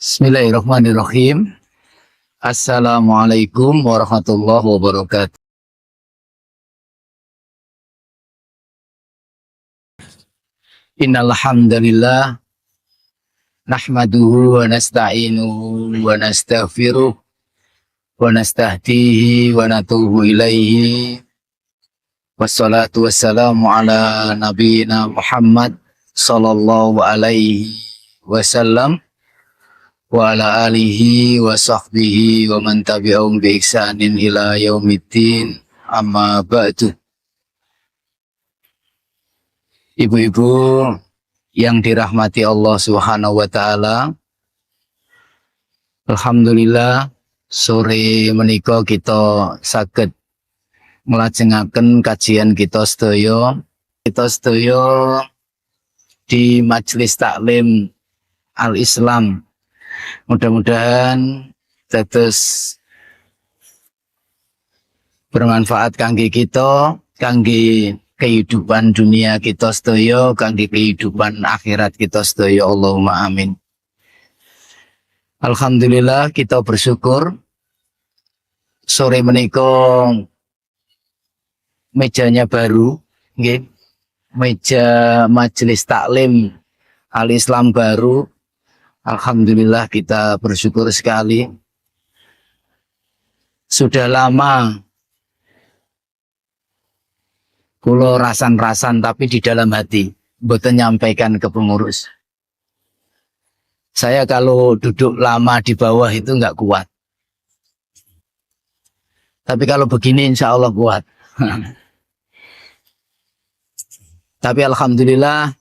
Bismillahirrahmanirrahim. Assalamualaikum warahmatullahi wabarakatuh. Innal hamdalillah nahmaduhu wa nasta'inuhu wa nastaghfiruh wa nastahdihi wa natubu ilaihi. Wassalatu wassalamu ala nabiyyina Muhammad sallallahu alaihi wasallam wa ala alihi wa sahbihi wa man tabi'ahum bi ihsanin ila yaumiddin, amma ba'du. Ibu-ibu yang dirahmati Allah Subhanahu wa taala, alhamdulillah sore menika kita saged nglajengaken kajian kita sedaya di Majelis Taklim Al-Islam. Mudah-mudahan dados bermanfaat kangge kita, kangge kehidupan dunia kita sedaya, kangge kehidupan akhirat kita sedaya. Allahumma amin. Alhamdulillah kita bersyukur sore menika mejanya baru, nggih. Meja Majelis Taklim Al-Islam baru. Alhamdulillah kita bersyukur sekali. Sudah lama kulo rasan-rasan tapi di dalam hati mboten nyampaikan ke pengurus. Saya kalau duduk lama di bawah itu nggak kuat. Tapi kalau begini insya Allah kuat. Tapi alhamdulillah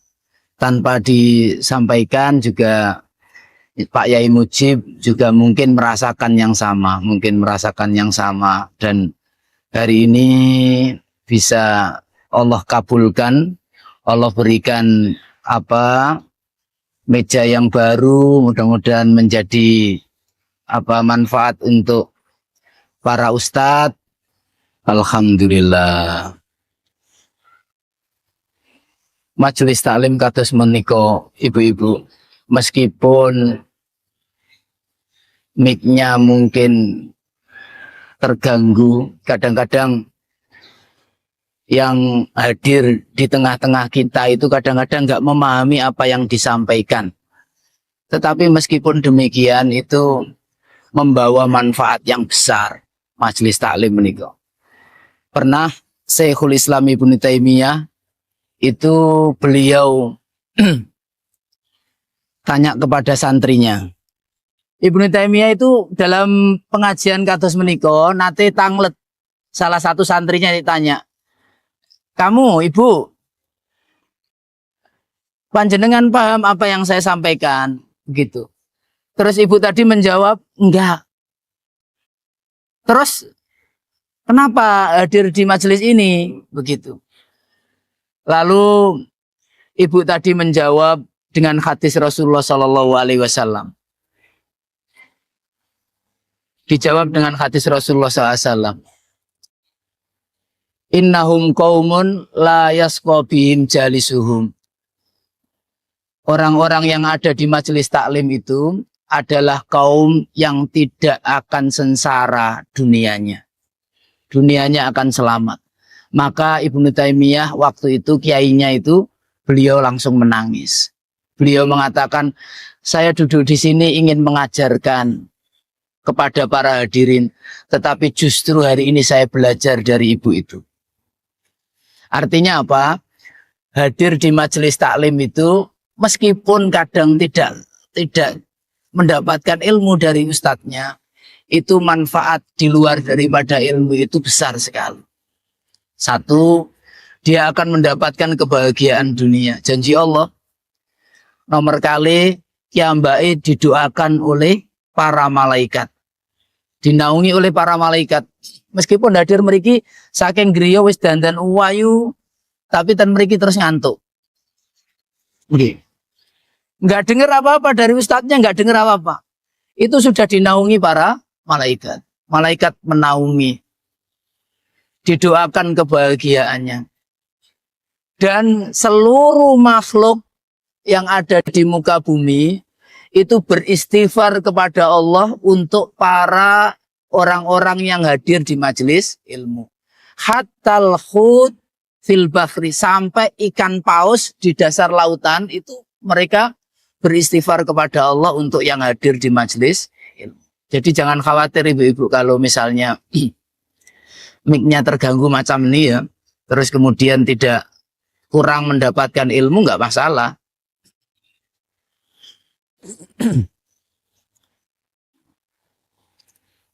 tanpa disampaikan juga Pak Yai Mujib juga mungkin merasakan yang sama, dan hari ini bisa Allah kabulkan, Allah berikan meja yang baru, mudah-mudahan menjadi manfaat untuk para ustadz. Alhamdulillah. Majelis taklim kados menika ibu-ibu, meskipun mic-nya mungkin terganggu, kadang-kadang yang hadir di tengah-tengah kita itu kadang-kadang nggak memahami apa yang disampaikan. Tetapi meskipun demikian itu membawa manfaat yang besar. Majelis taklim menika. Pernah Syekhul Islam Ibnu Taimiyah itu beliau tanya kepada santrinya. Ibnu Taimiyah itu dalam pengajian kados menika nate tanglet, salah satu santrinya ditanya, "Kamu, Ibu, panjenengan paham apa yang saya sampaikan?" Begitu. Terus ibu tadi menjawab, "Enggak." Terus, "Kenapa hadir di majelis ini?" Begitu. Lalu ibu tadi menjawab dengan hadis Rasulullah Sallallahu Alaihi Wasallam. Dijawab dengan hadis Rasulullah SAW. Innahum qaumun la yasqa bihim jalisuhum. Orang-orang yang ada di majelis taklim itu adalah kaum yang tidak akan sengsara dunianya. Dunianya akan selamat. Maka Ibnu Taimiyah waktu itu kiainya itu beliau langsung menangis. Beliau mengatakan, "Saya duduk di sini ingin mengajarkan kepada para hadirin, tetapi justru hari ini saya belajar dari ibu itu." Artinya apa? Hadir di majelis taklim itu meskipun kadang tidak mendapatkan ilmu dari ustadznya, itu manfaat di luar daripada ilmu itu besar sekali. Satu, dia akan mendapatkan kebahagiaan dunia. Janji Allah. Nomor kali, kiambae didoakan oleh para malaikat. Dinaungi oleh para malaikat. Meskipun hadir mriki saking griya wis dandan uwayu, tapi tan mriki terus ngantuk. Nggih. Enggak dengar apa-apa dari ustadznya, enggak dengar apa-apa. Itu sudah dinaungi para malaikat. Malaikat menaungi. Didoakan kebahagiaannya. Dan seluruh makhluk yang ada di muka bumi itu beristighfar kepada Allah untuk para orang-orang yang hadir di majelis ilmu. Hattal khut fil bahri, sampai ikan paus di dasar lautan itu mereka beristighfar kepada Allah untuk yang hadir di majelis ilmu. Jadi jangan khawatir ibu-ibu kalau misalnya mic-nya terganggu macam ini ya, terus kemudian tidak kurang mendapatkan ilmu, nggak masalah.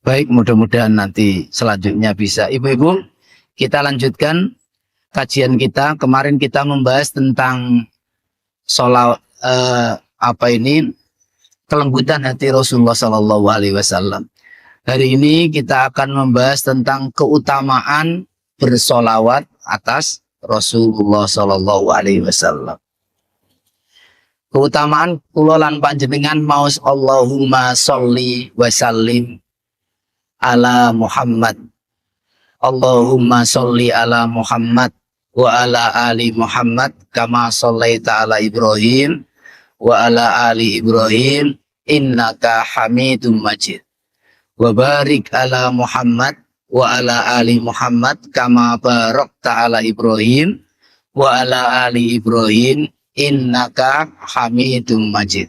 Baik, mudah-mudahan nanti selanjutnya bisa. Ibu-ibu, kita lanjutkan kajian kita. Kemarin kita membahas tentang kelembutan hati Rasulullah Shallallahu Alaihi Wasallam. Hari ini kita akan membahas tentang keutamaan bersolawat atas Rasulullah Shallallahu Alaihi Wasallam. Keutamaan kulolan panjenengan maus Allahumma sholli wa sallim ala Muhammad. Allahumma sholli ala Muhammad wa ala ali Muhammad kama shollaita ala Ibrahim wa ala ali Ibrahim innaka Hamidum Majid. Wa barik ala Muhammad wa ala ali Muhammad kama barakta ala Ibrahim wa ala ali Ibrahim innaka Hamidum Majid.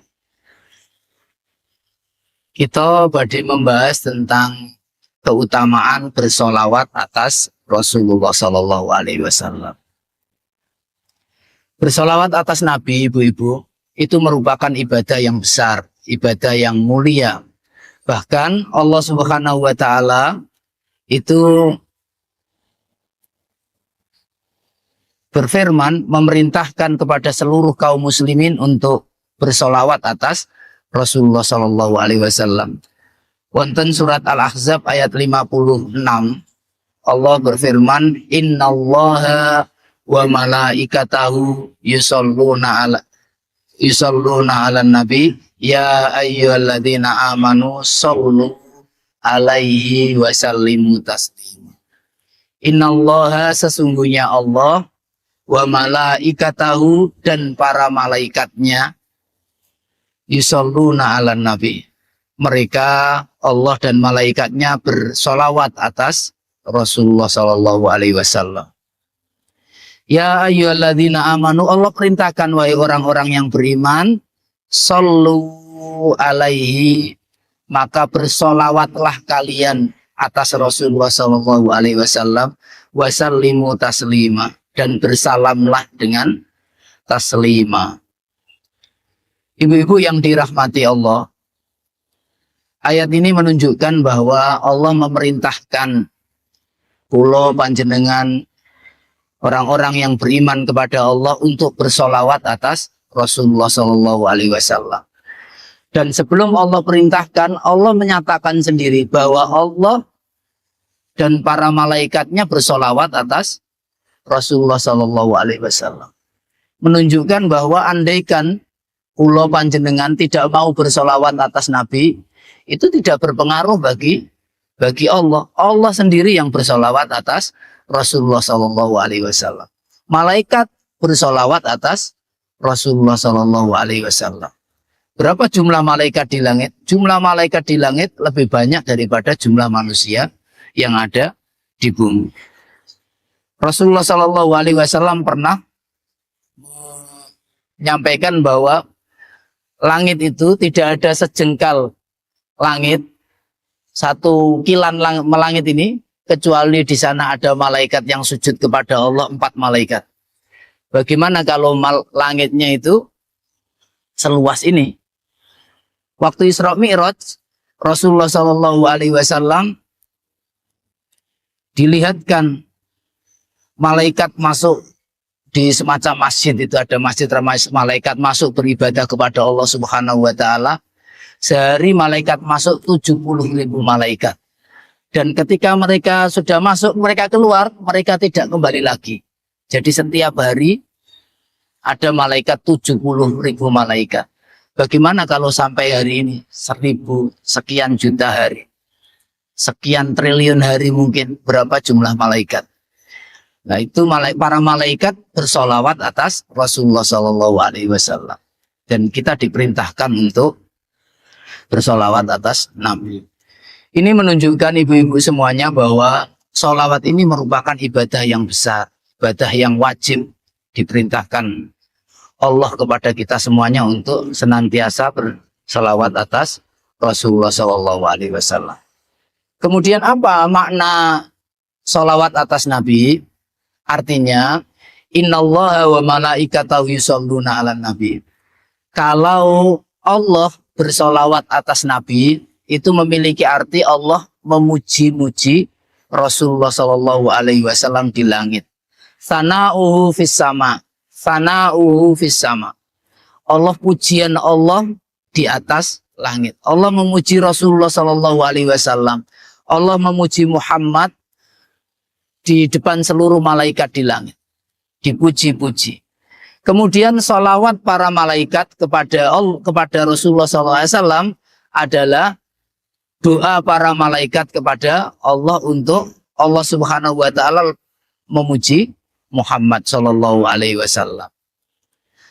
Kita badhe membahas tentang keutamaan bersolawat atas Rasulullah Sallallahu Alaihi Wasallam. Bersolawat atas Nabi, ibu-ibu, itu merupakan ibadah yang besar, ibadah yang mulia. Bahkan Allah Subhanahu Wa Taala itu berfirman memerintahkan kepada seluruh kaum muslimin untuk bersolawat atas Rasulullah Sallallahu Alaihi Wasallam. Wonten surat Al-Ahzab ayat 56, Allah berfirman, Innallaha wa malaikatahu yusalluna ala nabi ya ayyuhalladzina amanu sallu alaihi wa sallimu taslima. Innallaha, sesungguhnya Allah, wa malaikatahu, dan para malaikatnya, yusalluna ala nabi, mereka Allah dan malaikatnya bersolawat atas Rasulullah Sallallahu Alaihi Wasallam. Ya ayyuhalladzina amanu, Allah perintahkan wahai orang-orang yang beriman, sallu alaihi, maka bersolawatlah kalian atas Rasulullah Sallallahu Alaihi Wasallam, wasallimu taslima, dan bersalamlah dengan taslima. Ibu-ibu yang dirahmati Allah, ayat ini menunjukkan bahwa Allah memerintahkan kula panjenengan orang-orang yang beriman kepada Allah untuk bersolawat atas Rasulullah Shallallahu Alaihi Wasallam. Dan sebelum Allah perintahkan, Allah menyatakan sendiri bahwa Allah dan para malaikatnya bersolawat atas Rasulullah Shallallahu Alaihi Wasallam. Menunjukkan bahwa andaikan kula panjenengan tidak mau bersolawat atas Nabi, itu tidak berpengaruh bagi Allah. Allah sendiri yang bersolawat atas Rasulullah Sallallahu Alaihi Wasallam. Malaikat bersolawat atas Rasulullah Sallallahu Alaihi Wasallam. Berapa jumlah malaikat di langit? Jumlah malaikat di langit lebih banyak daripada jumlah manusia yang ada di bumi. Rasulullah Sallallahu Alaihi Wasallam pernah menyampaikan bahwa langit itu tidak ada sejengkal langit, satu kilan melangit ini, kecuali di sana ada malaikat yang sujud kepada Allah, 4 malaikat. Bagaimana kalau langitnya itu seluas ini? Waktu Isra Mi'raj, Rasulullah Shallallahu Alaihi Wasallam dilihatkan malaikat masuk di semacam masjid, itu ada masjid, malaikat masuk beribadah kepada Allah Subhanahu Wa Taala. Sehari malaikat masuk 70.000 malaikat. Dan ketika mereka sudah masuk, mereka keluar, mereka tidak kembali lagi. Jadi setiap hari ada malaikat 70.000 malaikat. Bagaimana kalau sampai hari ini 1.000 sekian juta hari, sekian triliun hari mungkin, berapa jumlah malaikat? Nah itu para malaikat bersolawat atas Rasulullah Shallallahu Alaihi Wasallam. Dan kita diperintahkan untuk bersolawat atas Nabi. Ini menunjukkan ibu-ibu semuanya bahwa solawat ini merupakan ibadah yang besar, ibadah yang wajib diperintahkan Allah kepada kita semuanya untuk senantiasa bersolawat atas Rasulullah SAW. Kemudian apa makna solawat atas Nabi? Artinya, innallaha wa malaikatahu yusholluna 'alan nabi. Kalau Allah bersolawat atas Nabi, itu memiliki arti Allah memuji-muji Rasulullah SAW di langit. Sana'uhu fis sama, sana'uhu fis sama. Allah, pujian Allah di atas langit. Allah memuji Rasulullah SAW. Allah memuji Muhammad di depan seluruh malaikat di langit. Dipuji-puji. Kemudian salawat para malaikat kepada Rasulullah SAW adalah doa para malaikat kepada Allah untuk Allah Subhanahu wa Ta'ala memuji Muhammad SAW.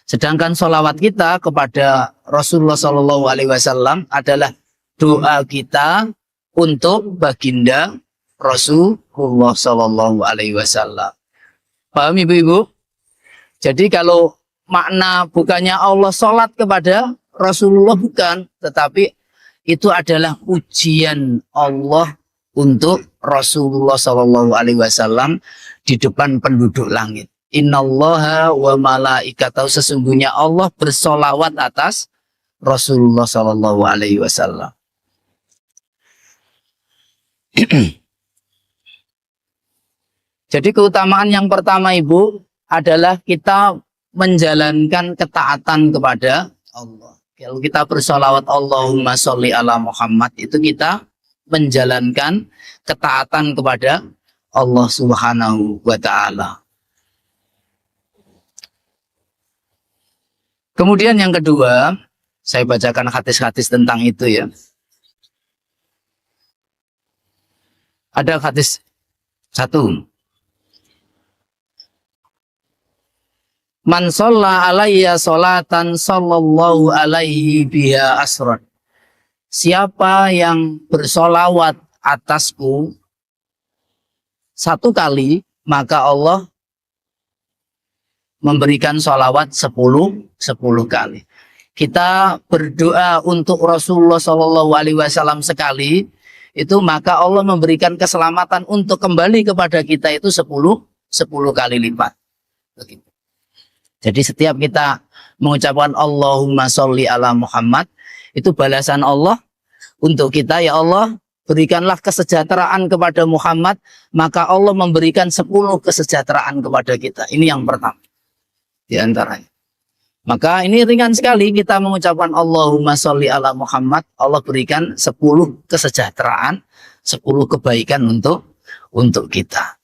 Sedangkan salawat kita kepada Rasulullah SAW adalah doa kita untuk baginda Rasulullah SAW. Paham ibu-ibu? Jadi kalau makna bukannya Allah sholat kepada Rasulullah, bukan, tetapi itu adalah pujian Allah untuk Rasulullah SAW di depan penduduk langit. Innallaha wa malaikatahu, sesungguhnya Allah bersolawat atas Rasulullah SAW. Jadi keutamaan yang pertama ibu adalah kita menjalankan ketaatan kepada Allah. Kalau kita bersolawat Allahumma sholli ala Muhammad, itu kita menjalankan ketaatan kepada Allah Subhanahu wa Ta'ala. Kemudian yang kedua, saya bacakan hadis-hadis tentang itu ya. Ada hadis satu. Man sholla alayya sholatan sallallahu alaihi biha asran. Siapa yang bersolawat atasku satu kali, maka Allah memberikan sholawat 10 kali. Kita berdoa untuk Rasulullah SAW sekali, itu maka Allah memberikan keselamatan untuk kembali kepada kita itu 10 kali lipat. Begitu. Jadi setiap kita mengucapkan Allahumma sholli ala Muhammad, itu balasan Allah untuk kita. Ya Allah, berikanlah kesejahteraan kepada Muhammad, maka Allah memberikan 10 kesejahteraan kepada kita. Ini yang pertama di antaranya. Maka ini ringan sekali kita mengucapkan Allahumma sholli ala Muhammad, Allah berikan 10 kesejahteraan, 10 kebaikan untuk kita.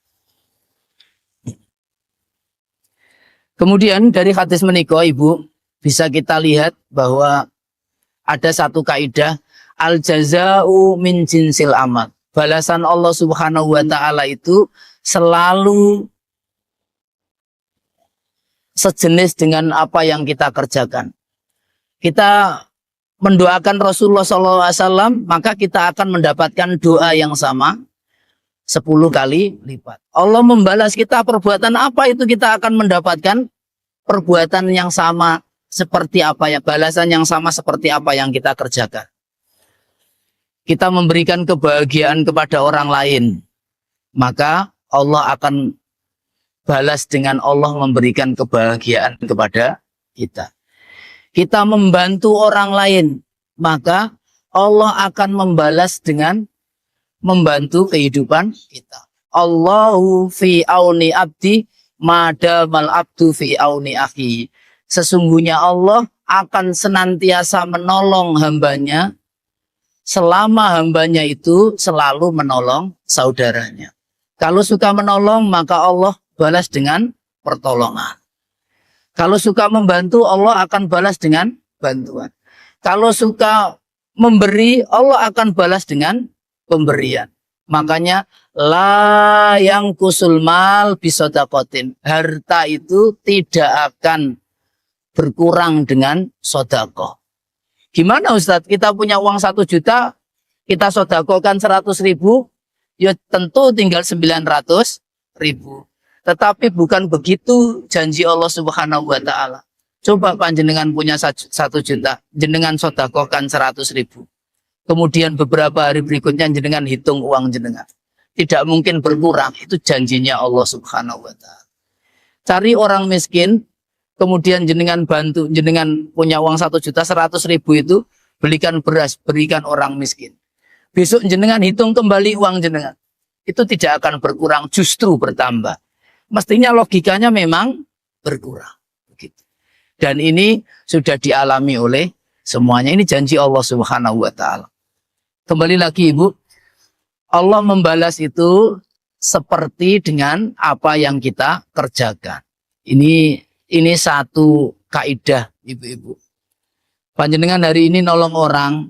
Kemudian dari hadis menika ibu, bisa kita lihat bahwa ada satu kaidah, al jaza'u min jinsil amal. Balasan Allah Subhanahu wa Ta'ala itu selalu sejenis dengan apa yang kita kerjakan. Kita mendoakan Rasulullah SAW, maka kita akan mendapatkan doa yang sama 10 kali lipat. Allah membalas kita perbuatan apa, itu kita akan mendapatkan perbuatan yang sama seperti apa ya, balasan yang sama seperti apa yang kita kerjakan. Kita memberikan kebahagiaan kepada orang lain, maka Allah akan balas dengan Allah memberikan kebahagiaan kepada kita. Kita membantu orang lain, maka Allah akan membalas dengan membantu kehidupan kita. Allahu fi auni abdi madamal abdu fi auni akhi. Sesungguhnya Allah akan senantiasa menolong hambanya selama hambanya itu selalu menolong saudaranya. Kalau suka menolong, maka Allah balas dengan pertolongan. Kalau suka membantu, Allah akan balas dengan bantuan. Kalau suka memberi, Allah akan balas dengan pemberian. Makanya la yang kusul mal bisodakotin. Harta itu tidak akan berkurang dengan sodakoh. Gimana Ustadz? Kita punya uang 1 juta, kita sodakokan 100.000, ya tentu tinggal 900.000. Tetapi bukan begitu janji Allah Subhanahu wa Ta'ala. Coba panjenengan punya 1 juta, jenengan sodakokan 100.000. Kemudian beberapa hari berikutnya jenengan hitung uang jenengan. Tidak mungkin berkurang, itu janjinya Allah Subhanahu wa Ta'ala. Cari orang miskin, kemudian jenengan bantu, jenengan punya uang 1 juta, 100.000 itu belikan beras, berikan orang miskin. Besok jenengan hitung kembali uang jenengan. Itu tidak akan berkurang, justru bertambah. Mestinya logikanya memang berkurang. Begitu. Dan ini sudah dialami oleh semuanya. Ini janji Allah Subhanahu wa Ta'ala. Kembali lagi Ibu, Allah membalas itu seperti dengan apa yang kita kerjakan. Ini satu kaidah Ibu-ibu. Panjenengan hari ini nolong orang,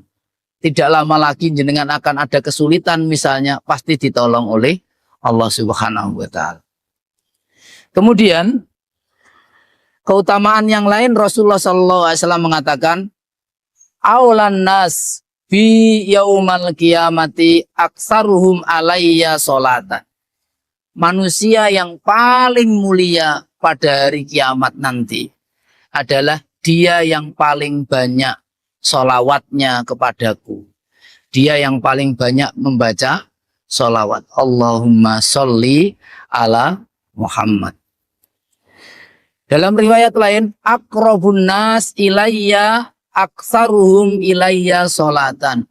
tidak lama lagi jenengan akan ada kesulitan misalnya, pasti ditolong oleh Allah Subhanahu wa Ta'ala. Kemudian keutamaan yang lain, Rasulullah SAW mengatakan, aulan nas bi yaumal qiyamati aksaruhum alayya sholatan. Manusia yang paling mulia pada hari kiamat nanti adalah dia yang paling banyak sholawatnya kepadaku. Dia yang paling banyak membaca sholawat. Allahumma sholli ala Muhammad. Dalam riwayat lain, akrobun nas ilayya aksaruhum ilayya sholatan.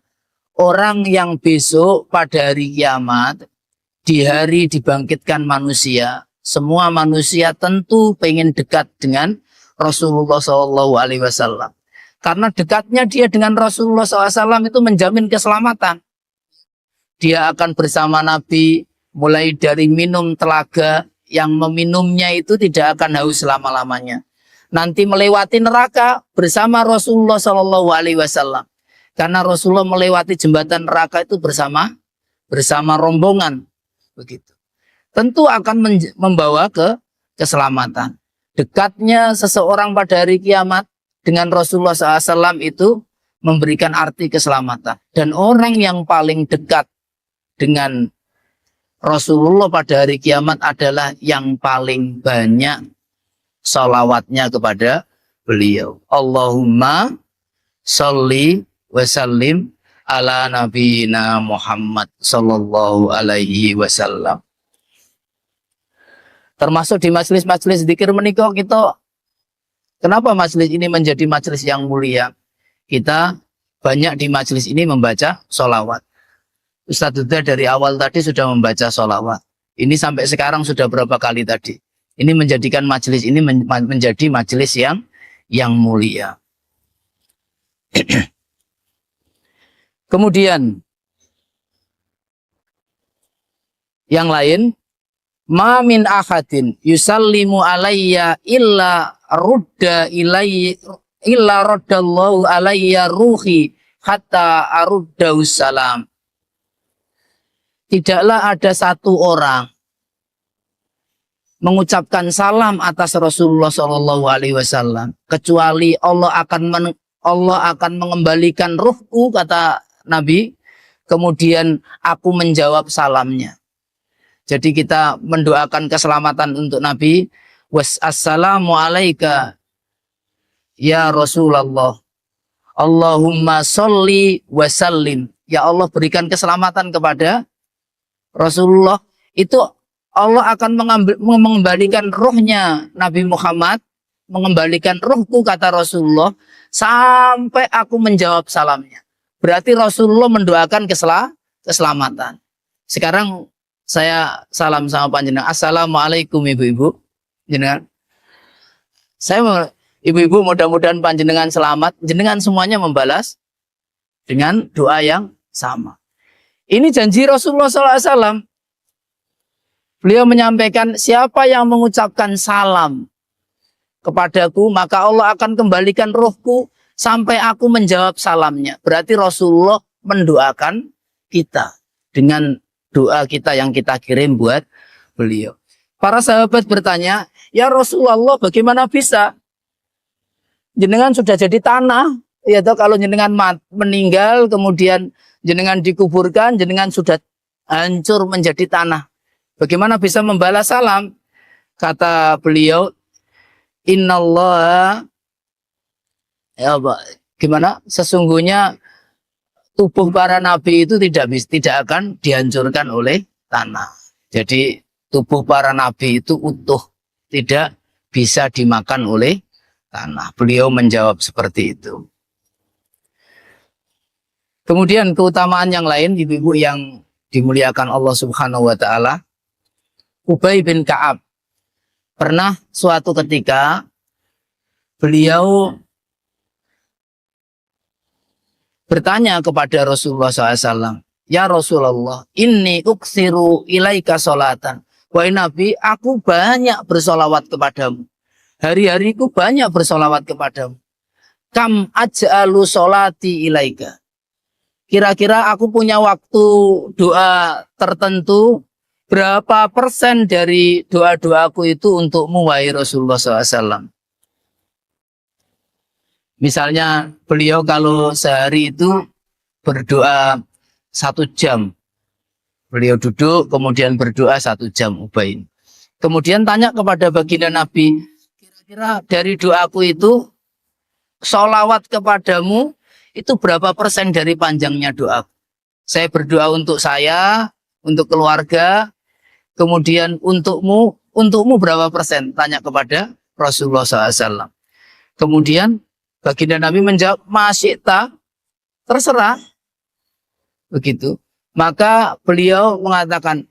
Orang yang besok pada hari kiamat, di hari dibangkitkan manusia, semua manusia tentu pengen dekat dengan Rasulullah SAW. Karena dekatnya dia dengan Rasulullah SAW itu menjamin keselamatan. Dia akan bersama Nabi, mulai dari minum telaga, yang meminumnya itu tidak akan haus selama-lamanya. Nanti melewati neraka bersama Rasulullah SAW. Karena Rasulullah melewati jembatan neraka itu bersama rombongan. Begitu. Tentu akan membawa ke keselamatan. Dekatnya seseorang pada hari kiamat dengan Rasulullah SAW itu memberikan arti keselamatan. Dan orang yang paling dekat dengan Rasulullah pada hari kiamat adalah yang paling banyak sholawatnya kepada beliau. Allahumma sholli wa sallim ala nabiyina Muhammad sallallahu alaihi wasallam. Termasuk di majelis-majelis zikir menika kita, kenapa majelis ini menjadi majelis yang mulia? Kita banyak di majelis ini membaca sholawat. Ustadz Duda dari awal tadi sudah membaca sholawat. Ini sampai sekarang sudah berapa kali tadi. Ini menjadikan majelis ini menjadi majelis yang mulia. Kemudian yang lain, ma min ahadin yusallimu alayya illa raddallahu alayya ruhi hatta aruddahu salam. Tidaklah ada satu orang mengucapkan salam atas Rasulullah SAW kecuali Allah akan mengembalikan ruhku, kata Nabi, kemudian aku menjawab salamnya. Jadi kita mendoakan keselamatan untuk Nabi. Wassalamu alaika ya Rasulullah. Allahumma sholli wa sallim. Ya Allah, berikan keselamatan kepada Rasulullah. Itu Allah akan mengembalikan rohnya Nabi Muhammad, mengembalikan rohku, kata Rasulullah, sampai aku menjawab salamnya. Berarti Rasulullah mendoakan keselamatan. Sekarang saya salam sama panjenengan. Assalamualaikum ibu-ibu. Jenengan. Ibu-ibu, mudah-mudahan panjenengan selamat. Jenengan semuanya membalas dengan doa yang sama. Ini janji Rasulullah SAW. Beliau menyampaikan, siapa yang mengucapkan salam kepadaku, maka Allah akan kembalikan rohku sampai aku menjawab salamnya. Berarti Rasulullah mendoakan kita dengan doa kita yang kita kirim buat beliau. Para sahabat bertanya, ya Rasulullah, bagaimana bisa? Jenengan sudah jadi tanah, Ya toh kalau jenengan meninggal kemudian jenengan dikuburkan, jenengan sudah hancur menjadi tanah. Bagaimana bisa membalas salam? Kata beliau, Innallaha ya gimana? Sesungguhnya tubuh para nabi itu tidak akan dihancurkan oleh tanah. Jadi tubuh para nabi itu utuh, tidak bisa dimakan oleh tanah. Beliau menjawab seperti itu. Kemudian keutamaan yang lain, ibu-ibu yang dimuliakan Allah Subhanahu wa taala, Ubay bin Ka'ab pernah suatu ketika beliau bertanya kepada Rasulullah SAW, Ya Rasulullah, inni uksiru ilaika sholatan. Wahai Nabi, aku banyak bersolawat kepadamu. Hari-hariku banyak bersolawat kepadamu. Kam aj'alu sholati ilaika. Kira-kira aku punya waktu doa tertentu, berapa persen dari doa-doaku itu untukmu, wahai Rasulullah SAW. Misalnya beliau kalau sehari itu berdoa 1 jam. Beliau duduk kemudian berdoa 1 jam Ubay. Kemudian tanya kepada baginda Nabi, kira-kira dari doaku itu sholawat kepadamu itu berapa persen dari panjangnya doa? Saya berdoa untuk saya, untuk keluarga, kemudian untukmu berapa persen? Tanya kepada Rasulullah SAW. Kemudian baginda Nabi menjawab, Masyikta, terserah. Begitu. Maka beliau mengatakan,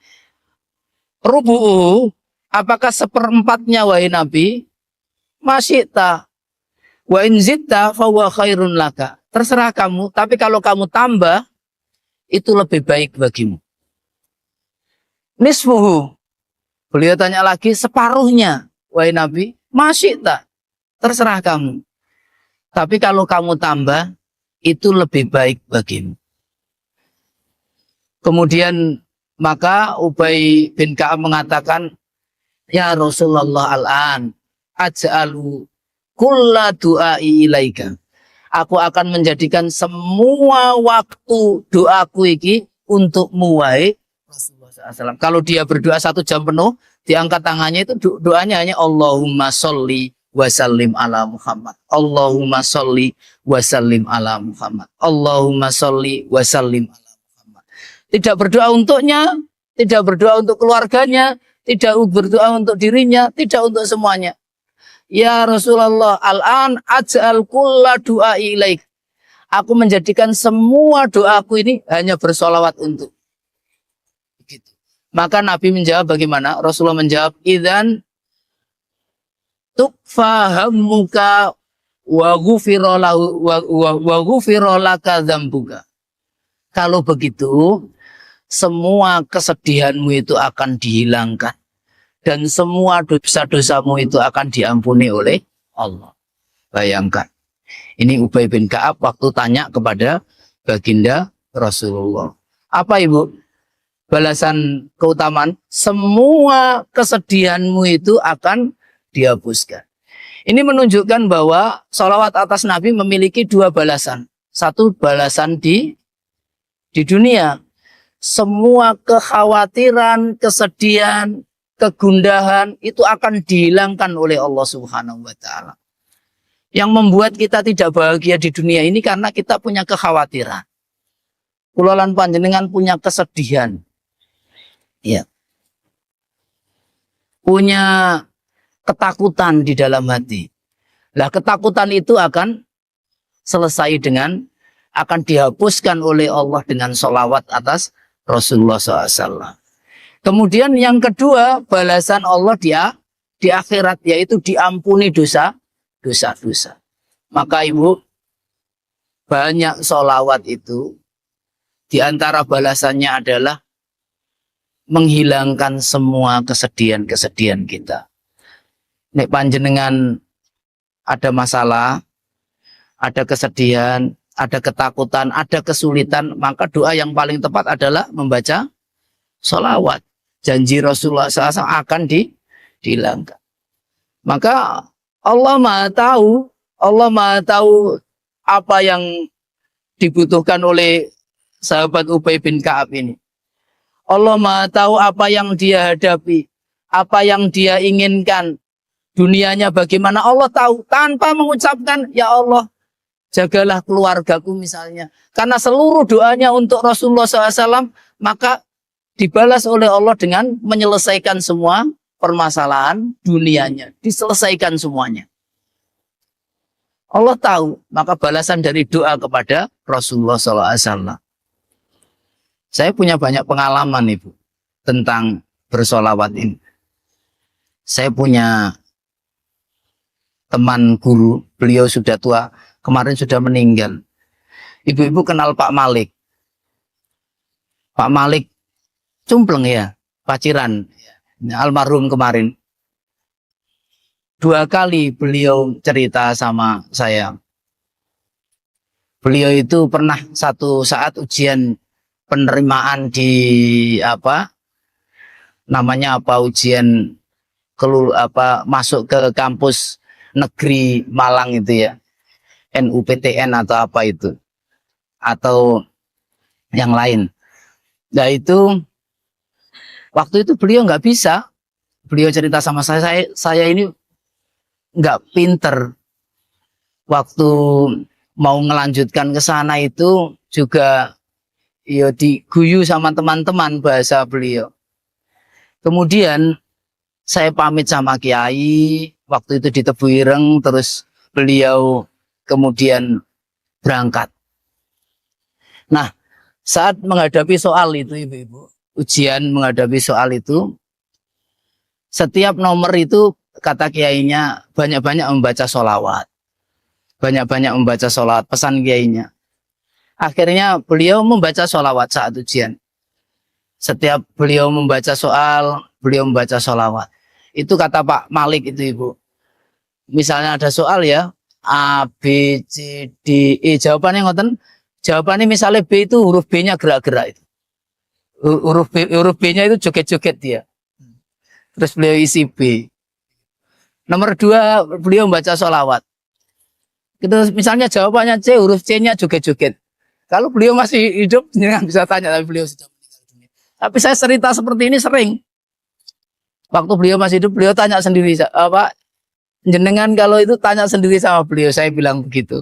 Rubu'u, apakah seperempatnya wahai Nabi? Masyikta, wa in zitta fahuwa khairun laka. Terserah kamu, tapi kalau kamu tambah, itu lebih baik bagimu. Nisfuhu, beliau tanya lagi, separuhnya wahai Nabi? Masyikta, terserah kamu. Tapi kalau kamu tambah, itu lebih baik bagimu. Kemudian maka Ubay bin Ka'ab mengatakan, Ya Rasulullah al-an, aj'alu kulla du'ai ilaika. Aku akan menjadikan semua waktu doaku iki untukmu wahai Rasulullah SAW. Kalau dia berdoa 1 jam penuh, diangkat tangannya itu doanya hanya Allahumma sholli wasallim ala Muhammad. Allahumma sholli wasallim ala Muhammad. Allahumma sholli wasallim ala Muhammad. Tidak berdoa untuknya, tidak berdoa untuk keluarganya, tidak berdoa untuk dirinya, tidak untuk semuanya. Ya Rasulullah, al-an aj'al kulla du'ai ilaik. Aku menjadikan semua doaku ini hanya bersolawat untuk. Begitu. Maka Nabi menjawab bagaimana? Rasulullah menjawab, idzan tukfahammuka wa ghufira laka dzambuka. Kalau begitu, semua kesedihanmu itu akan dihilangkan. Dan semua dosa-dosamu itu akan diampuni oleh Allah. Bayangkan. Ini Ubay bin Ka'ab waktu tanya kepada baginda Rasulullah. Apa ibu? Balasan keutamaan. Semua kesedihanmu itu akan dihapuskan. Ini menunjukkan bahwa sholawat atas Nabi memiliki 2 balasan. Satu balasan di dunia. Semua kekhawatiran, kesedihan, kegundahan itu akan dihilangkan oleh Allah Subhanahu wa taala. Yang membuat kita tidak bahagia di dunia ini karena kita punya kekhawatiran. Kula lan panjenengan punya kesedihan. Ya. Punya ketakutan di dalam hati. Lah ketakutan itu akan selesai akan dihapuskan oleh Allah dengan sholawat atas Rasulullah SAW. Kemudian yang kedua, balasan Allah di akhirat, yaitu diampuni dosa-dosa. Maka ibu, banyak sholawat itu, di antara balasannya adalah menghilangkan semua kesedihan-kesedihan kita. Nek panjenengan ada masalah, ada kesedihan, ada ketakutan, ada kesulitan, maka doa yang paling tepat adalah membaca sholawat. Janji Rasulullah SAW akan dihilangkan. Maka Allah Maha tahu apa yang dibutuhkan oleh sahabat Ubay bin Ka'ab ini. Allah Maha tahu apa yang dia hadapi, apa yang dia inginkan, dunianya bagaimana Allah tahu, tanpa mengucapkan ya Allah jagalah keluargaku misalnya. Karena seluruh doanya untuk Rasulullah SAW, maka dibalas oleh Allah dengan menyelesaikan semua permasalahan dunianya, diselesaikan semuanya. Allah tahu, maka balasan dari doa kepada Rasulullah SAW. Saya punya banyak pengalaman Ibu tentang bersolawat ini. Saya punya teman guru, beliau sudah tua, kemarin sudah meninggal. Ibu-ibu kenal Pak Malik. Pak Malik Cumpleng ya, Paciran, almarhum kemarin. 2 kali beliau cerita sama saya. Beliau itu pernah satu saat ujian penerimaan di ujian masuk ke kampus negeri Malang itu ya, NUPTN atau apa itu, atau yang lain. Nah itu waktu itu beliau nggak bisa. Beliau cerita sama saya ini nggak pinter. Waktu mau ngelanjutkan ke sana itu juga ya diguyu sama teman-teman bahasa beliau. Kemudian saya pamit sama kiai waktu itu di Tebuireng, terus beliau kemudian berangkat. Nah, saat menghadapi soal itu ibu-ibu, ujian menghadapi soal itu, setiap nomor itu kata kiainya banyak-banyak membaca sholawat. Banyak-banyak membaca sholawat, pesan kiainya. Akhirnya beliau membaca sholawat saat ujian. Setiap beliau membaca soal, beliau membaca sholawat. Itu kata Pak Malik itu Ibu. Misalnya ada soal ya, A, B, C, D, E. Jawabannya ngoten. Jawabannya misalnya B itu huruf B-nya gerak-gerak itu. Huruf B-nya itu joget-joget dia. Terus beliau isi B. Nomor 2 beliau membaca sholawat. Terus misalnya jawabannya C, huruf C-nya joget-joget. Kalau beliau masih hidup, jangan bisa tanya, tapi beliau sudah meninggal dunia. Tapi saya cerita seperti ini sering. Waktu beliau masih hidup, beliau tanya sendiri, jenengan kalau itu tanya sendiri sama beliau, saya bilang begitu.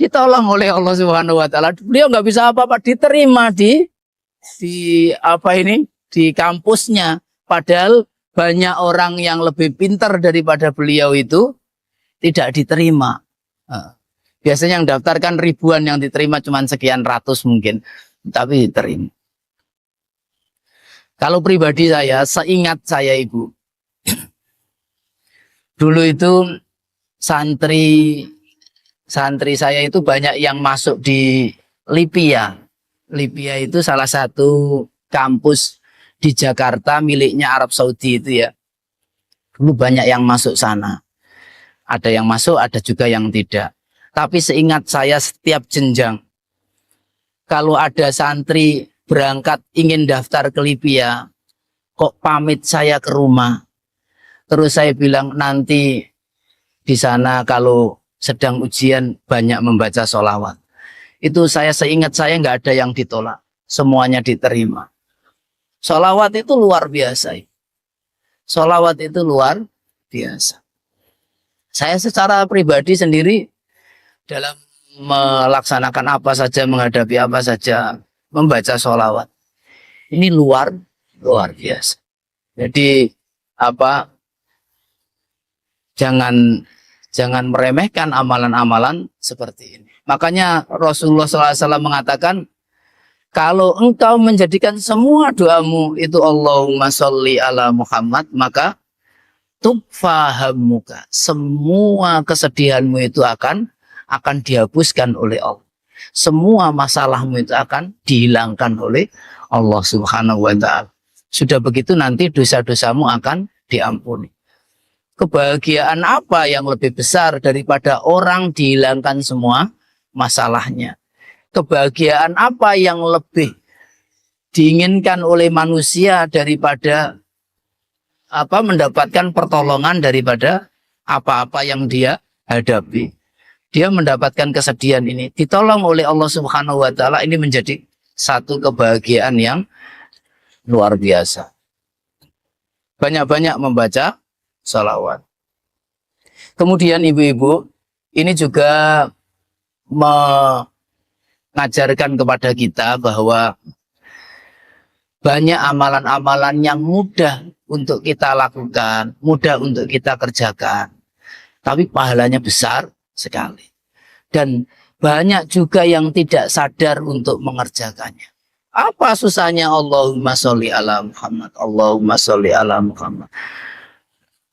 Ditolong oleh Allah Subhanahu Wa Taala. Beliau nggak bisa apa-apa, diterima di kampusnya. Padahal banyak orang yang lebih pintar daripada beliau itu tidak diterima. Biasanya yang daftarkan ribuan, yang diterima cuma sekian ratus mungkin, tapi diterima. Kalau pribadi saya, seingat saya Ibu, dulu itu santri saya itu banyak yang masuk di Lipia. Lipia itu salah satu kampus di Jakarta miliknya Arab Saudi itu ya. Dulu banyak yang masuk sana. Ada yang masuk, ada juga yang tidak. Tapi seingat saya setiap jenjang, kalau ada santri berangkat ingin daftar ke Lipia, kok pamit saya ke rumah. Terus saya bilang nanti di sana kalau sedang ujian banyak membaca sholawat. Itu saya seingat saya nggak ada yang ditolak. Semuanya diterima. Sholawat itu luar biasa. Sholawat itu luar biasa. Saya secara pribadi sendiri dalam melaksanakan apa saja, menghadapi apa saja, membaca sholawat. Ini luar biasa. Jadi jangan meremehkan amalan-amalan seperti ini. Makanya Rasulullah SAW mengatakan, kalau engkau menjadikan semua doamu itu Allahumma sholli ala Muhammad, maka tukfahamuka, semua kesedihanmu itu akan dihapuskan oleh Allah. Semua masalahmu itu akan dihilangkan oleh Allah Subhanahu wa Ta'ala. Sudah begitu nanti dosa-dosamu akan diampuni. Kebahagiaan apa yang lebih besar daripada orang dihilangkan semua masalahnya? Kebahagiaan apa yang lebih diinginkan oleh manusia daripada mendapatkan pertolongan daripada apa-apa yang dia hadapi? Dia mendapatkan kesedihan ini, ditolong oleh Allah Subhanahu wa taala, ini menjadi satu kebahagiaan yang luar biasa. Banyak-banyak membaca salawat. Kemudian ibu-ibu, ini juga mengajarkan kepada kita bahwa banyak amalan-amalan yang mudah untuk kita lakukan, mudah untuk kita kerjakan, tapi pahalanya besar sekali. Dan banyak juga yang tidak sadar untuk mengerjakannya. Apa susahnya Allahumma sholli ala Muhammad, Allahumma sholli ala Muhammad.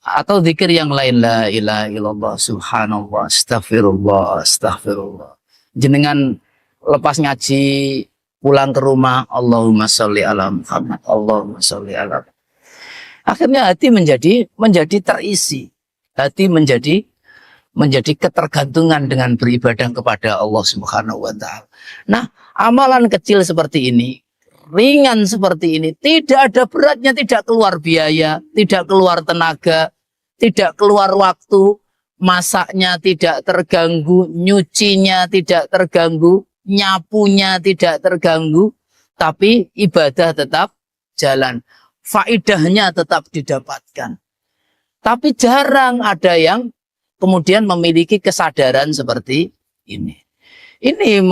Atau zikir yang lain, la ilaha illallah, subhanallah, astaghfirullah, astaghfirullah. Jenengan lepas ngaji, pulang ke rumah, Allahumma sholli ala Muhammad, Allahumma sholli ala Muhammad. Akhirnya hati menjadi terisi. Hati menjadi ketergantungan dengan beribadah kepada Allah Subhanahu wa taala. Nah, amalan kecil seperti ini, ringan seperti ini, tidak ada beratnya, tidak keluar biaya, tidak keluar tenaga, tidak keluar waktu, masaknya tidak terganggu, nyucinya tidak terganggu, nyapunya tidak terganggu, tapi ibadah tetap jalan. Faidahnya tetap didapatkan. Tapi jarang ada yang kemudian memiliki kesadaran seperti ini. Ini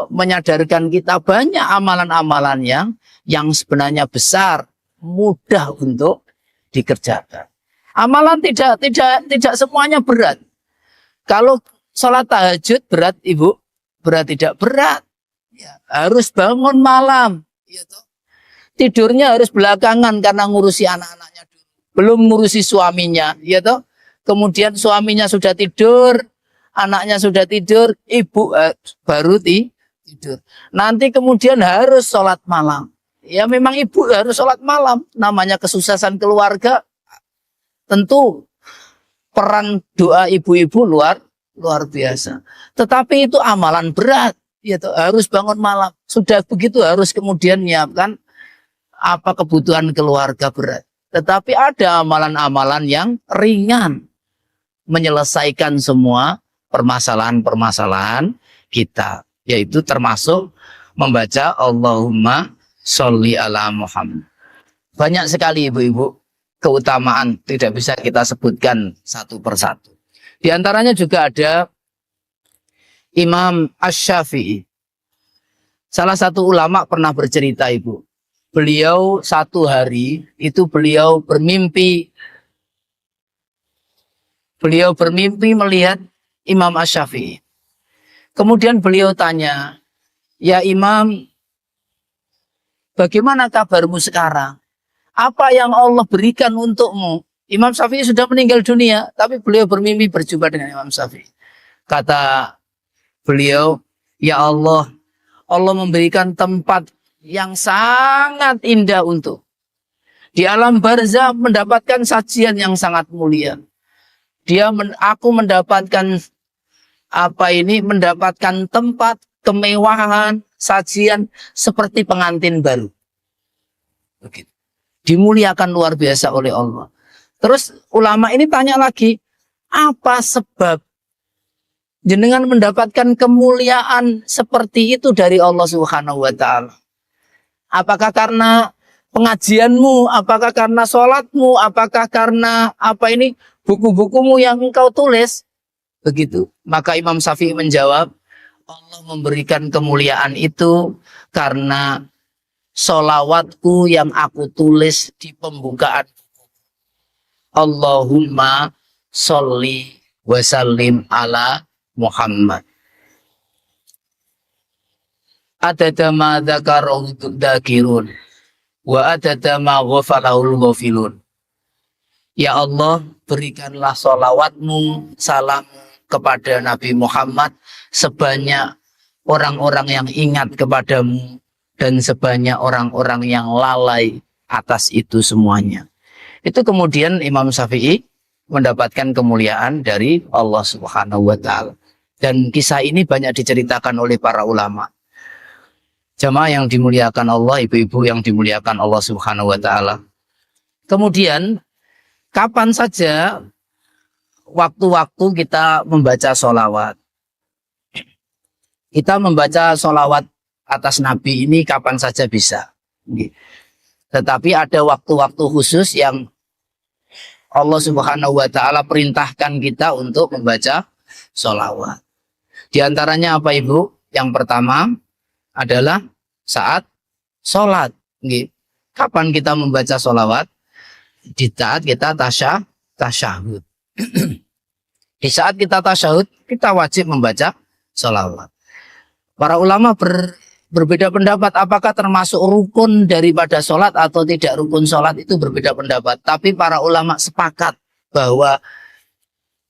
menyadarkan kita banyak amalan-amalan yang sebenarnya besar, mudah untuk dikerjakan. Amalan tidak semuanya berat. Kalau sholat tahajud berat, ibu, berat tidak berat. Ya, harus bangun malam. Ya, tidurnya harus belakangan karena ngurusi anak-anaknya dulu. Belum ngurusi suaminya, ya toh. Kemudian suaminya sudah tidur, anaknya sudah tidur, ibu baru tidur. Nanti kemudian harus sholat malam. Ya memang ibu harus sholat malam. Namanya kesuksesan keluarga. Tentu peran doa ibu-ibu luar biasa. Tetapi itu amalan berat. Ya toh, harus bangun malam. Sudah begitu harus kemudian menyiapkan apa kebutuhan keluarga berat. Tetapi ada amalan-amalan yang ringan, menyelesaikan semua permasalahan-permasalahan kita, yaitu termasuk membaca Allahumma sholli ala Muhammad. Banyak sekali ibu-ibu keutamaan, tidak bisa kita sebutkan satu persatu. Di antaranya juga ada Imam Asy-Syafi'i. Salah satu ulama pernah bercerita, ibu. Beliau satu hari itu beliau bermimpi melihat Imam Asy-Syafi'i. Kemudian beliau tanya, "Ya Imam, bagaimana kabarmu sekarang? Apa yang Allah berikan untukmu?" Imam Syafi'i sudah meninggal dunia, tapi beliau bermimpi berjumpa dengan Imam Syafi'i. Kata beliau, "Ya Allah, Allah memberikan tempat yang sangat indah untuk di alam barzah, mendapatkan sajian yang sangat mulia. Aku mendapatkan mendapatkan tempat, kemewahan, sajian seperti pengantin baru. Begitu. Dimuliakan luar biasa oleh Allah." Terus ulama ini tanya lagi, apa sebab jenengan mendapatkan kemuliaan seperti itu dari Allah Subhanahu wa taala? Apakah karena pengajianmu, apakah karena sholatmu, apakah karena buku-bukumu yang engkau tulis? Begitu. Maka Imam Syafi'i menjawab, Allah memberikan kemuliaan itu karena sholawatku yang aku tulis di pembukaan. Allahumma sholli wa sallim ala Muhammad. Adada ma dzakarahu dzakirun wa adada ma ghafalahul ghafilun. Ya Allah, berikanlah sholawatmu, salammu kepada Nabi Muhammad sebanyak orang-orang yang ingat kepadamu dan sebanyak orang-orang yang lalai atas itu semuanya. Itu kemudian Imam Syafi'i mendapatkan kemuliaan dari Allah Subhanahu wa taala. Dan kisah ini banyak diceritakan oleh para ulama. Jamaah yang dimuliakan Allah, ibu-ibu yang dimuliakan Allah Subhanahu wa taala. Kemudian kapan saja waktu-waktu kita membaca sholawat, Kita membaca sholawat atas Nabi ini kapan saja bisa. Tetapi ada waktu-waktu khusus yang Allah Subhanahu wa Ta'ala perintahkan kita untuk membaca sholawat. Di antaranya apa Ibu? Yang pertama adalah saat sholat. Kapan kita membaca sholawat? Di saat kita tasyahud. Di saat kita tasyahud, kita wajib membaca sholawat. Para ulama berbeda pendapat apakah termasuk rukun daripada sholat atau tidak. Rukun sholat itu berbeda pendapat. Tapi para ulama sepakat bahwa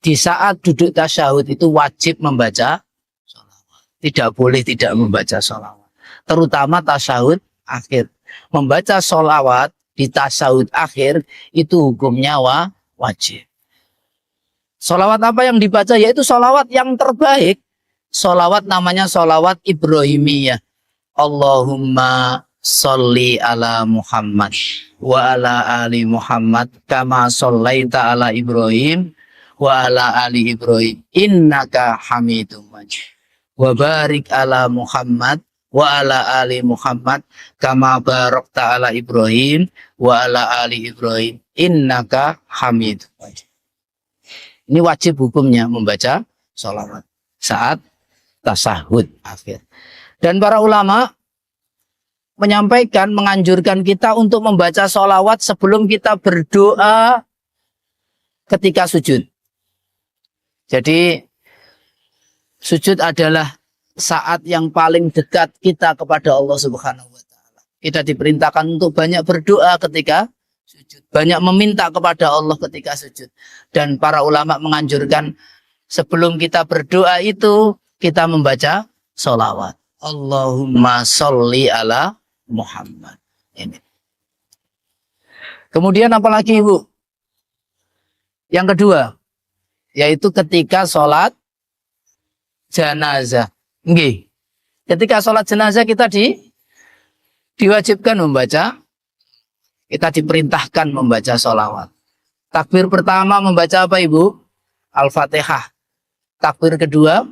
di saat duduk tasyahud itu wajib membaca sholawat. Tidak boleh tidak membaca sholawat. Terutama tasyahud akhir. Membaca sholawat di tasyahud akhir itu hukumnya wajib. Sholawat apa yang dibaca? Yaitu sholawat yang terbaik. Sholawat namanya sholawat Ibrahimiyah. Allahumma sholli ala Muhammad wa ala ali Muhammad kama shollaita ala Ibrahim wa ala ali Ibrahim innaka hamidum majid. Wa barik ala Muhammad wa ala ali Muhammad kama barakta ala Ibrahim wa ala ali Ibrahim innaka hamidum majid. Ini wajib hukumnya membaca sholawat saat tasyahud akhir. Dan para ulama menyampaikan, menganjurkan kita untuk membaca sholawat sebelum kita berdoa ketika sujud. Jadi sujud adalah saat yang paling dekat kita kepada Allah Subhanahu wa Ta'ala. Kita diperintahkan untuk banyak berdoa ketika sujud, banyak meminta kepada Allah ketika sujud. Dan para ulama menganjurkan sebelum kita berdoa itu kita membaca sholawat. Allahumma sholli ala Muhammad. Ini. Kemudian apalagi Ibu? Yang kedua, yaitu ketika sholat jenazah. Nggih. Ketika sholat jenazah kita diwajibkan membaca, kita diperintahkan membaca sholawat. Takbir pertama membaca apa Ibu? Al-Fatihah. Takbir kedua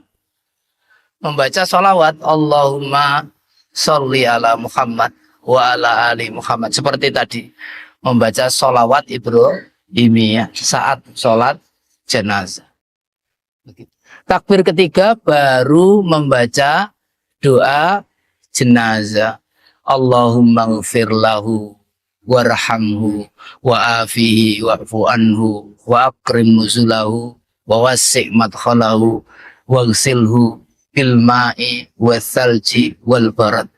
membaca sholawat. Allahumma sholli ala Muhammad wa ala ali Muhammad. Seperti tadi. Membaca sholawat Ibrahimiyah saat sholat jenazah. Takbir ketiga baru membaca doa jenazah. Allahumma ghfir lahu warhamhu wa afihi wa'fu anhu wa akrim nuzulahu wa wasi' madkhalahu waghsilhu bil ma'i wasalji wal barad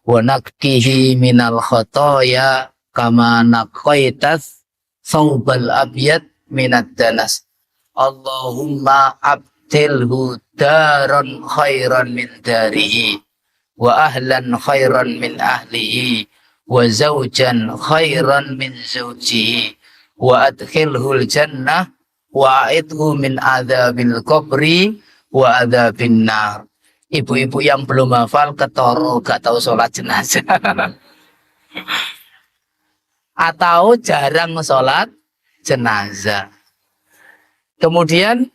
wa nakkihi minal khotoya kama naqaitas thawbal abyad minad danas. Allahumma abdilhu daran khairan min darihi wa ahlan khairan min ahlihi wa zawjan khairan min zawjihi wa adkhilhul jannah wa a'idhu min adzabil qabri wa adzabin nar. Ibu-ibu yang belum hafal ketoro gak tahu sholat jenazah atau jarang sholat jenazah. Kemudian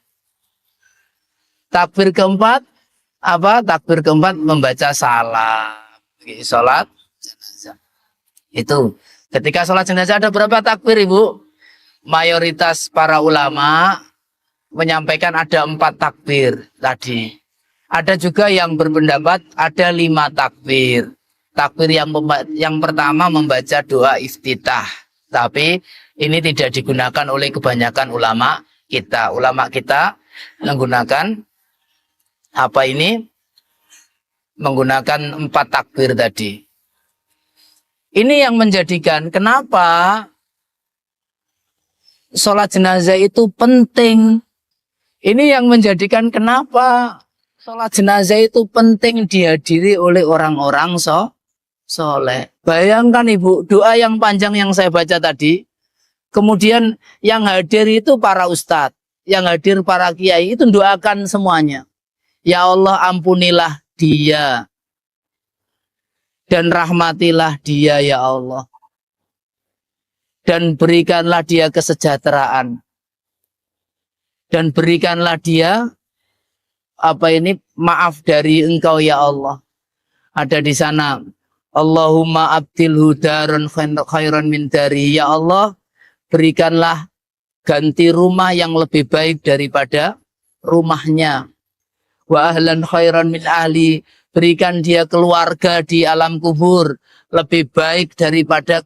takbir keempat apa? Takbir keempat membaca salam. Sholat jenazah. Itu ketika sholat jenazah ada berapa takbir Ibu? Mayoritas para ulama menyampaikan ada 4 takbir tadi. Ada juga yang berpendapat ada 5 takbir. Takbir yang pertama membaca doa iftitah. Tapi ini tidak digunakan oleh kebanyakan ulama kita. Ulama kita menggunakan apa ini? Menggunakan 4 takbir tadi. Ini yang menjadikan kenapa sholat jenazah itu penting. Ini yang menjadikan kenapa sholat jenazah itu penting dihadiri oleh orang-orang soleh. Bayangkan Ibu, doa yang panjang yang saya baca tadi. Kemudian yang hadir itu para ustadz, yang hadir para kiai itu doakan semuanya. Ya Allah ampunilah dia. Dan rahmatilah dia ya Allah. Dan berikanlah dia kesejahteraan. Dan berikanlah dia maaf dari Engkau ya Allah. Ada di sana, Allahumma abdilhu daran khairan min dari. Ya Allah, berikanlah ganti rumah yang lebih baik daripada rumahnya. Wa ahlan khairan min ahli, berikan dia keluarga di alam kubur lebih baik daripada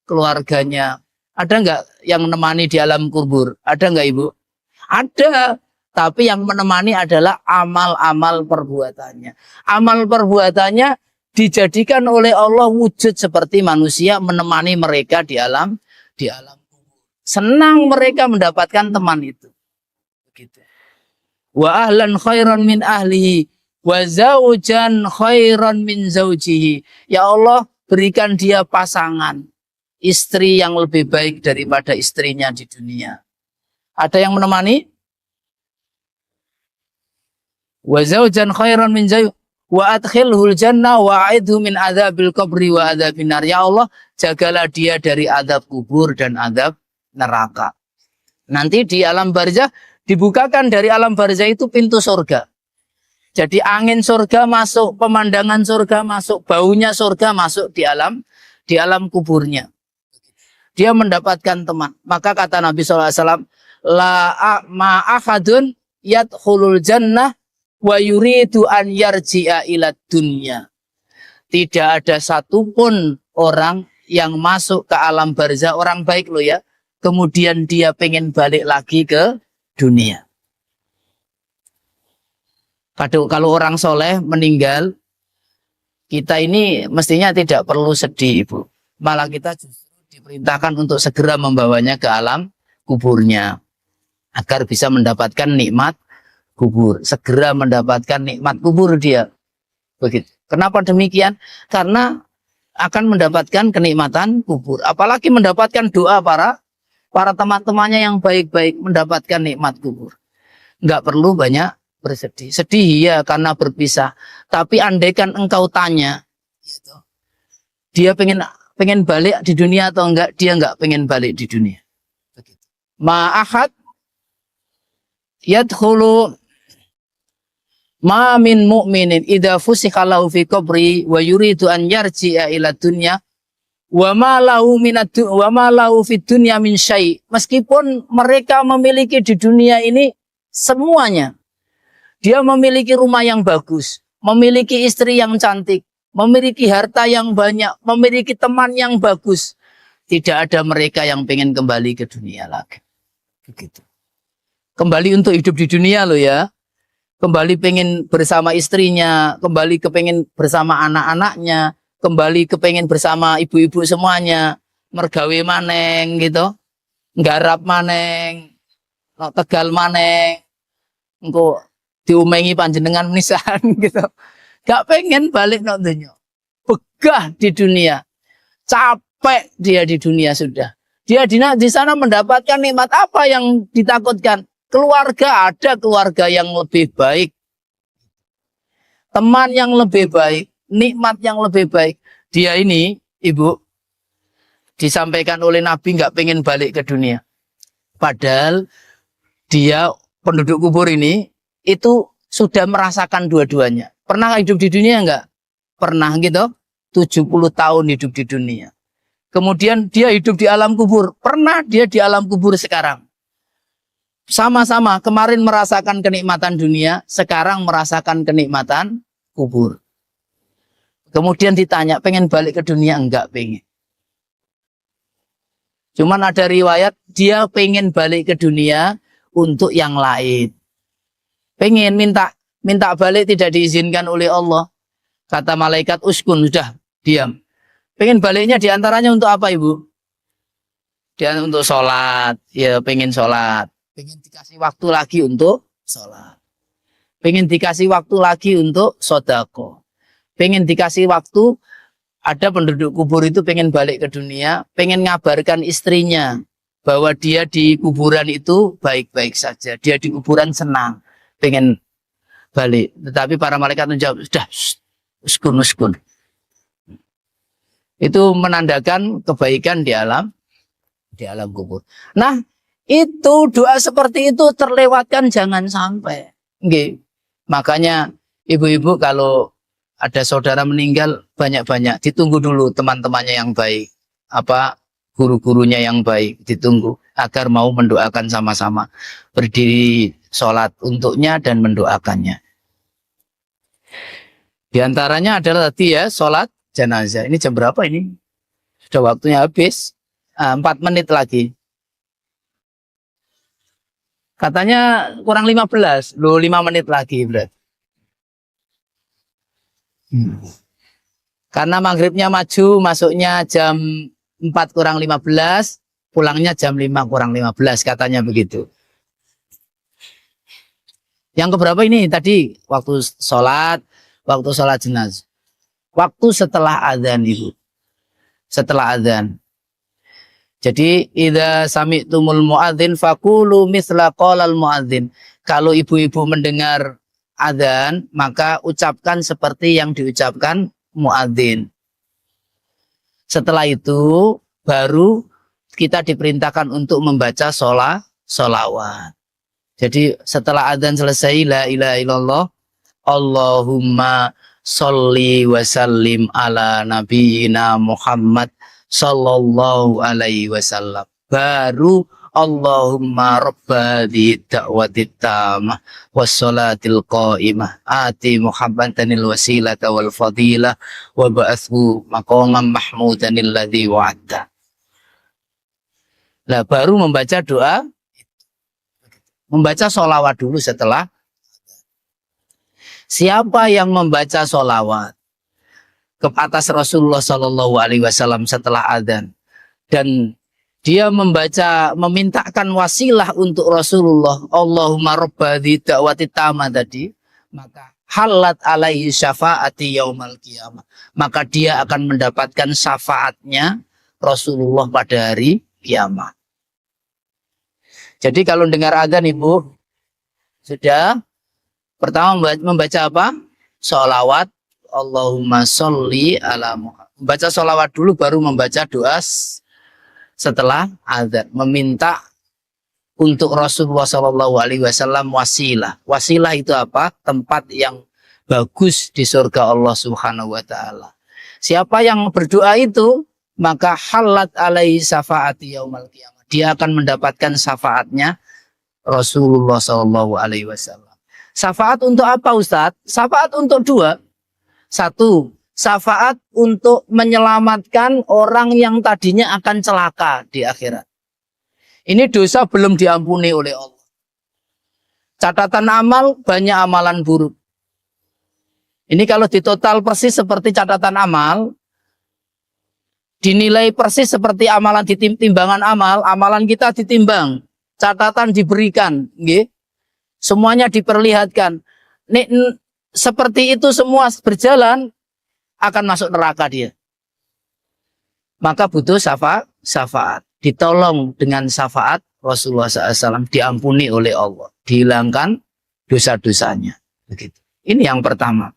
keluarganya. Ada nggak yang menemani di alam kubur? Ada nggak Ibu? Ada, tapi yang menemani adalah amal-amal perbuatannya. Amal perbuatannya dijadikan oleh Allah wujud seperti manusia menemani mereka di alam kubur. Senang mereka mendapatkan teman itu. Begitu. Wa ahlan khairan min ahlihi wa zaujan khairan min zaujihi. Ya Allah, berikan dia pasangan, istri yang lebih baik daripada istrinya di dunia. Ada yang menemani? Wa zaujan khairan min zaujihi wa adkhilhul jannah wa a'idhu min adzabil qabri wa adzabin nar. Ya Allah, jagalah dia dari azab kubur dan azab neraka. Nanti di alam barzah dibukakan, dari alam barzah itu pintu surga. Jadi angin surga masuk, pemandangan surga masuk, baunya surga masuk di alam kuburnya. Dia mendapatkan teman. Maka kata Nabi SAW, la ma'ahadun yadkhulul jannah wa yuridu an yarji'a ila dunya. Tidak ada satupun orang yang masuk ke alam barzah, orang baik loh ya, kemudian dia pengen balik lagi ke dunia. Kalau orang soleh meninggal, kita ini mestinya tidak perlu sedih Ibu. Malah kita justru diperintahkan untuk segera membawanya ke alam kuburnya, agar bisa mendapatkan nikmat kubur. Segera mendapatkan nikmat kubur dia. Begitu. Kenapa demikian? Karena akan mendapatkan kenikmatan kubur. Apalagi mendapatkan doa para teman-temannya yang baik-baik, mendapatkan nikmat kubur. Nggak perlu banyak bersedih. Sedih ya karena berpisah. Tapi andaikan engkau tanya, dia pengen balik di dunia atau enggak? Dia enggak pengen balik di dunia. Ma'ahad yadkhulu ma min mu'minin idza fusikha lahu fi qabri wa yuridu an yarji'a ila dunya wa ma lahu fid dunya min syai'. Meskipun mereka memiliki di dunia ini semuanya. Dia memiliki rumah yang bagus, memiliki istri yang cantik, memiliki harta yang banyak, memiliki teman yang bagus. Tidak ada mereka yang pengen kembali ke dunia lagi. Begitu. Kembali untuk hidup di dunia loh ya. Kembali pengen bersama istrinya, kembali kepengen bersama anak-anaknya, kembali kepengen bersama ibu-ibu semuanya, mergawe maneng gitu, nggarap maneng, tegal maneng, engko diumengi panjenengan menisan gitu. Gak pengen balik nang dunia. Begah di dunia. Capek dia di dunia sudah. Dia di sana mendapatkan nikmat apa yang ditakutkan? Keluarga, ada keluarga yang lebih baik. Teman yang lebih baik, nikmat yang lebih baik. Dia ini, Ibu, disampaikan oleh Nabi nggak pengen balik ke dunia. Padahal dia penduduk kubur ini itu sudah merasakan dua-duanya. Pernah hidup di dunia enggak? Pernah gitu. 70 tahun hidup di dunia. Kemudian dia hidup di alam kubur. Pernah dia di alam kubur sekarang. Sama-sama kemarin merasakan kenikmatan dunia, sekarang merasakan kenikmatan kubur. Kemudian ditanya, pengen balik ke dunia? Enggak pengen. Cuman ada riwayat dia pengen balik ke dunia untuk yang lain. Pengen minta balik, tidak diizinkan oleh Allah. Kata malaikat, uskun, sudah diam. Pengen baliknya diantaranya untuk apa Ibu? Dia untuk sholat, ya pengen sholat. Pengen dikasih waktu lagi untuk sholat. Pengen dikasih waktu lagi untuk sodako. Pengen dikasih waktu, ada penduduk kubur itu pengen balik ke dunia, pengen ngabarkan istrinya bahwa dia di kuburan itu baik-baik saja. Dia di kuburan senang. Pengen balik, tetapi para malaikat menjawab, sudah, uskun. Itu menandakan kebaikan di alam kubur. Nah, itu doa seperti itu terlewatkan, jangan sampai. Nggih. Makanya ibu-ibu kalau ada saudara meninggal banyak-banyak ditunggu dulu teman-temannya yang baik, apa guru-gurunya yang baik ditunggu agar mau mendoakan sama-sama, berdiri sholat untuknya dan mendoakannya. Di antaranya adalah tadi ya sholat jenazah. Ini jam berapa ini? Sudah waktunya habis. 4 menit lagi. Katanya kurang 15. Loh 5 menit lagi berarti. Karena maghribnya maju, masuknya jam 4 kurang 15, pulangnya jam 5 kurang 15, katanya begitu. Yang keberapa ini tadi? Waktu sholat jenazah. Waktu setelah adzan Ibu. Setelah adzan. Jadi idza sami'tumul muadzin faqulu mithla qalal muadzin. Kalau ibu-ibu mendengar adzan, maka ucapkan seperti yang diucapkan muadzin. Setelah itu baru kita diperintahkan untuk membaca sholawat. Jadi setelah adzan selesai la ilaha illallah Allahumma sholli wa sallim ala nabiyyina Muhammad sallallahu alaihi wasallam. Baru Allahumma rabba di da'watit tamah wassalatil qa'imah ati Muhammadanil wasilata wal fadilah wa ba'athu maqaman mahmudanil ladzi wa'adta. Nah, baru membaca doa, membaca sholawat dulu setelah. Siapa yang membaca sholawat ke atas Rasulullah Shallallahu Alaihi Wasallam setelah adzan dan dia memintakan wasilah untuk Rasulullah, Allahumma rabba dzi da'wati tamah tadi, maka halat alaihi syafaati yaumal qiyamah, maka dia akan mendapatkan syafaatnya Rasulullah pada hari kiamat. Jadi kalau dengar adzan Ibu, sudah pertama membaca apa? Sholawat Allahumma sholli ala Muhammad. Membaca sholawat dulu baru membaca doa setelah adzan. Meminta untuk Rasulullah Shallallahu Alaihi Wasallam wasilah. Wasilah itu apa? Tempat yang bagus di surga Allah Subhanahu Wa Taala. Siapa yang berdoa itu, maka halat alaihi syafaati yaumal qiyamah. Dia akan mendapatkan syafaatnya Rasulullah Shallallahu Alaihi Wasallam. Syafaat untuk apa Ustadz? Syafaat untuk dua. Satu, syafaat untuk menyelamatkan orang yang tadinya akan celaka di akhirat. Ini dosa belum diampuni oleh Allah. Catatan amal, banyak amalan buruk. Ini kalau ditotal persis seperti catatan amal, dinilai persis seperti amalan di timbangan amal, amalan kita ditimbang, catatan diberikan, nggih. Semuanya diperlihatkan. Seperti itu semua berjalan, akan masuk neraka dia. Maka butuh syafaat. Ditolong dengan syafaat Rasulullah SAW, diampuni oleh Allah, dihilangkan dosa-dosanya. Begitu. Ini yang pertama.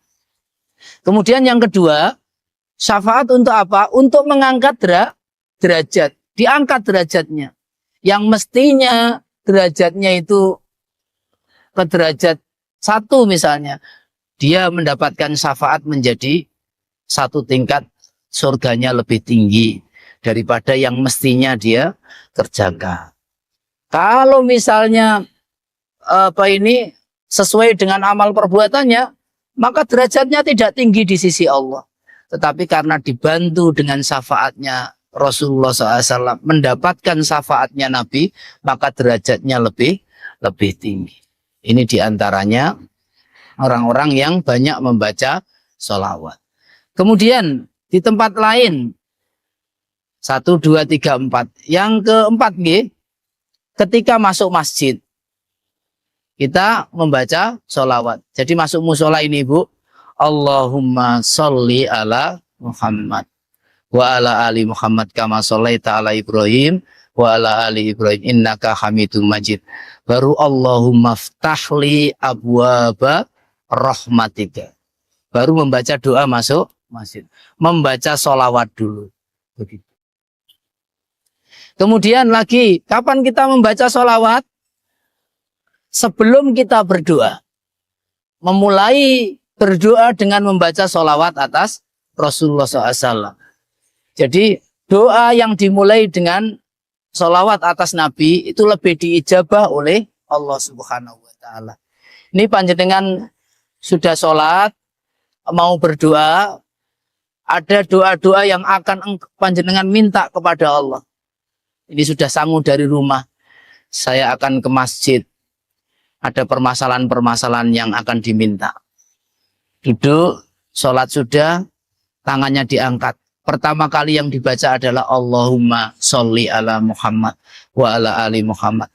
Kemudian yang kedua, syafaat untuk apa? Untuk mengangkat derajat. Diangkat derajatnya. Yang mestinya derajatnya itu ke derajat 1 misalnya. Dia mendapatkan syafaat menjadi 1 tingkat surganya lebih tinggi daripada yang mestinya dia kerjakan. Kalau misalnya sesuai dengan amal perbuatannya, maka derajatnya tidak tinggi di sisi Allah. Tetapi karena dibantu dengan syafaatnya Rasulullah SAW, mendapatkan syafaatnya Nabi, maka derajatnya lebih tinggi. Ini diantaranya orang-orang yang banyak membaca sholawat. Kemudian di tempat lain 1, 2, 3, 4. Yang keempat, ketika masuk masjid kita membaca sholawat. Jadi masuk musola ini Bu, Allahumma sholli ala Muhammad wa ala ali Muhammad kama shollaita ala Ibrahim wa ala ali Ibrahim innaka Hamidum Majid. Baru Allahumma ftahli abwaba rahmatika. Baru membaca doa masuk masjid. Membaca sholawat dulu. Begitu. Kemudian lagi, kapan kita membaca sholawat? Sebelum kita berdoa. memulai berdoa dengan membaca sholawat atas Rasulullah SAW. Jadi doa yang dimulai dengan sholawat atas Nabi itu lebih diijabah oleh Allah Subhanahu wa Ta'ala. Ini panjenengan sudah sholat, mau berdoa, ada doa-doa yang akan panjenengan minta kepada Allah. Ini sudah sangu dari rumah, saya akan ke masjid, ada permasalahan-permasalahan yang akan diminta. Duduk, sholat sudah, tangannya diangkat. Pertama kali yang dibaca adalah Allahumma sholli ala Muhammad wa ala ali Muhammad.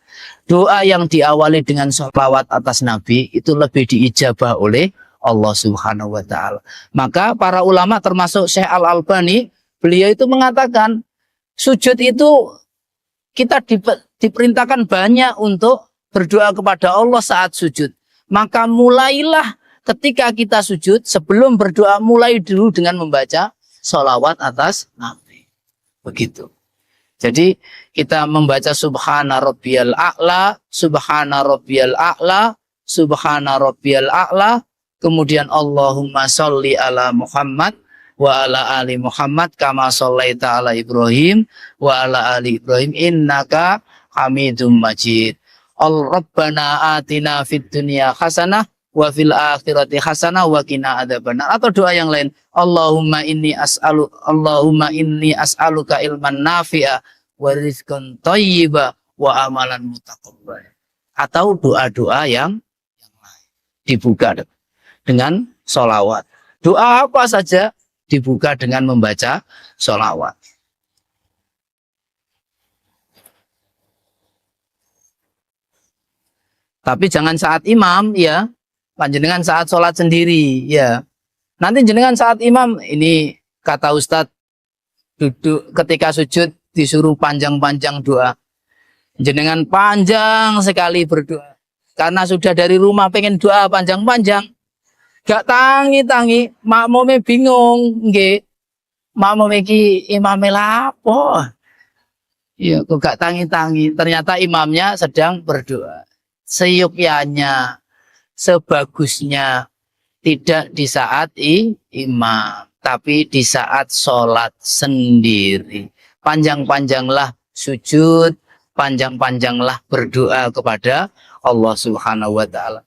Doa yang diawali dengan sholawat atas Nabi itu lebih diijabah oleh Allah Subhanahu wa Ta'ala. Maka para ulama termasuk Syekh Al-Albani, beliau itu mengatakan sujud itu kita diperintahkan banyak untuk berdoa kepada Allah saat sujud. Maka mulailah ketika kita sujud, sebelum berdoa mulai dulu dengan membaca sholawat atas Nabi. Begitu. Jadi kita membaca subhana rabbiyal a'la, subhana rabbiyal a'la, subhana rabbiyal a'la, kemudian Allahumma sholli ala Muhammad wa ala ali Muhammad kama shallaita ala Ibrahim wa ala ali Ibrahim innaka Hamidum Majid. Rabbana atina fid dunya hasanah wa fil akhirati hasanah wa qina adzabannar. Atau doa yang lain, Allahumma inni as'aluka ilman nafi'a wa rizqan thayyiba wa amalan mutaqabbal. Atau doa-doa yang lain dibuka dengan sholawat. Doa apa saja dibuka dengan membaca sholawat. Tapi jangan saat imam, ya. Panjenengan saat sholat sendiri, ya. Nanti jenengan saat imam, ini kata Ustadz, duduk ketika sujud disuruh panjang-panjang doa. Jenengan panjang sekali berdoa. Karena sudah dari rumah pengen doa panjang-panjang. Gak tangi-tangi, makmume bingung, nggih. Makmume iki imame lapo. Ya, kok gak tangi-tangi. Ternyata imamnya sedang berdoa. Seyukyanya, sebagusnya, tidak di saat imam, tapi di saat sholat sendiri. Panjang-panjanglah sujud, panjang-panjanglah berdoa kepada Allah Subhanahu wa Ta'ala.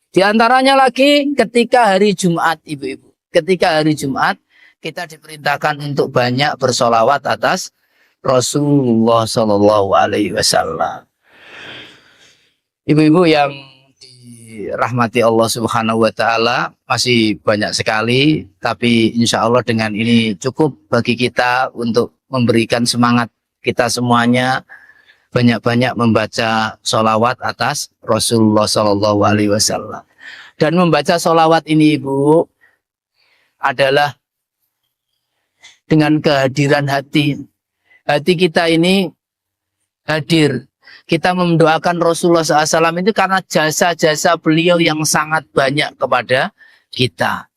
Di antaranya lagi ketika hari Jumat, ibu-ibu. Ketika hari Jumat, kita diperintahkan untuk banyak bersolawat atas Rasulullah Sallallahu Alaihi Wasallam. Ibu-ibu yang dirahmati Allah Subhanahu wa Ta'ala, masih banyak sekali, tapi insya Allah dengan ini cukup bagi kita untuk memberikan semangat kita semuanya banyak-banyak membaca sholawat atas Rasulullah Sallallahu Alaihi Wasallam. Dan membaca sholawat ini, Ibu, adalah dengan kehadiran hati. Hati kita ini hadir. Kita mendoakan Rasulullah SAW itu karena jasa-jasa beliau yang sangat banyak kepada kita.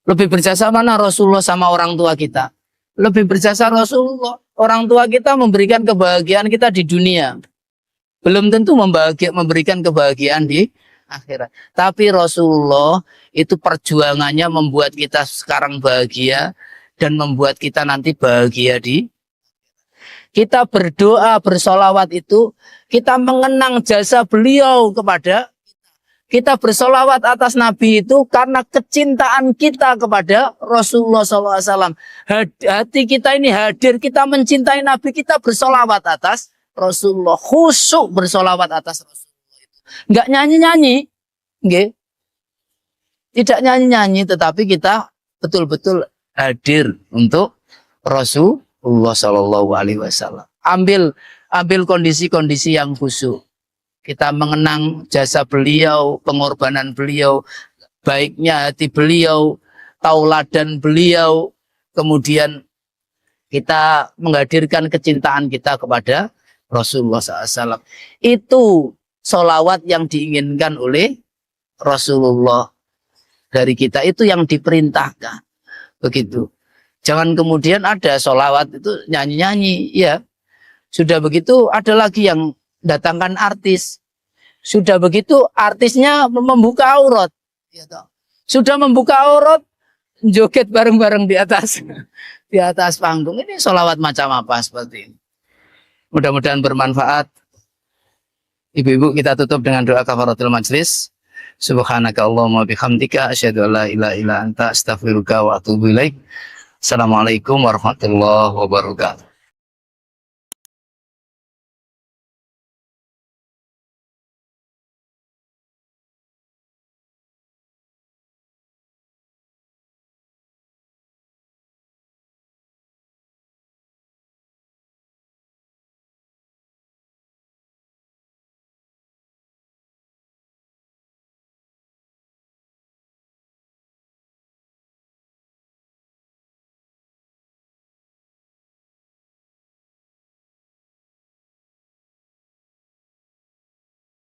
Lebih berjasa mana Rasulullah sama orang tua kita? Lebih berjasa Rasulullah. Orang tua kita memberikan kebahagiaan kita di dunia. Belum tentu memberikan kebahagiaan di akhirat. Tapi Rasulullah itu perjuangannya membuat kita sekarang bahagia dan membuat kita nanti bahagia di kita berdoa, bersolawat itu, kita mengenang jasa beliau kepada kita bersolawat atas Nabi itu karena kecintaan kita kepada Rasulullah SAW. Hati kita ini hadir, kita mencintai Nabi, kita bersolawat atas Rasulullah. Khusyuk bersolawat atas Rasulullah itu. Enggak nyanyi-nyanyi, nggih. Tidak nyanyi-nyanyi, tetapi kita betul-betul hadir untuk Rasulullah Shallallahu Alaihi Wasallam. Ambil kondisi-kondisi yang khusyuk. Kita mengenang jasa beliau, pengorbanan beliau, baiknya hati beliau, tauladan beliau, kemudian kita menghadirkan kecintaan kita kepada Rasulullah SAW. Itu sholawat yang diinginkan oleh Rasulullah dari kita, itu yang diperintahkan. Begitu. Jangan kemudian ada sholawat itu nyanyi-nyanyi, ya. Sudah begitu ada lagi yang datangkan artis. Sudah begitu artisnya membuka aurat. Ya toh. Sudah membuka aurat, joget bareng-bareng di atas panggung. Ini sholawat macam apa seperti ini? Mudah-mudahan bermanfaat. Ibu-ibu, kita tutup dengan doa kafaratul majlis. Subhanaka Allahumma bihamdika asyhadu an la ilaha illa anta astaghfiruka wa atubu ilaik. Assalamualaikum warahmatullahi wabarakatuh.